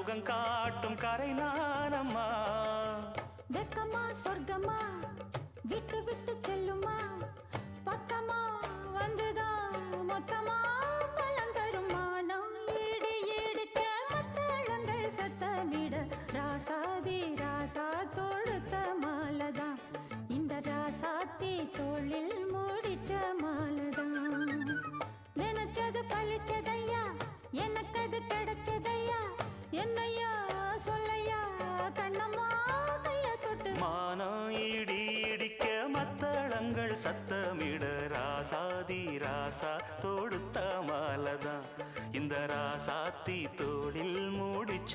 முகம் காட்டும் கரை நானம்மா. வெக்கமா சொர்க்கமா விட்டு விட்டு செல்லுமா, பக்கமா வந்துதான் மொத்தமா பழந்தருமா. நான் ஈடு ஈடுக்க மத்தளங்கள் சத்தமிட, ராசாதி ராசா தொடுத்த மாலதான், இந்த ராசாத்தி தோளில் முடிச்ச மாலதான். நினைச்சது பழிச்சதையா, எனக்கு அது கிடைச்சதையா, என்னையா சொல்லையா கண்ணம்மா கைய தொட்டு. மானம் இடி இடிக்க மத்தளங்கள் சத்தமிட, ராசாதி ராசா தொடுத்த மாலதான், இந்த ராசாத்தி தோளில் மூடிச்ச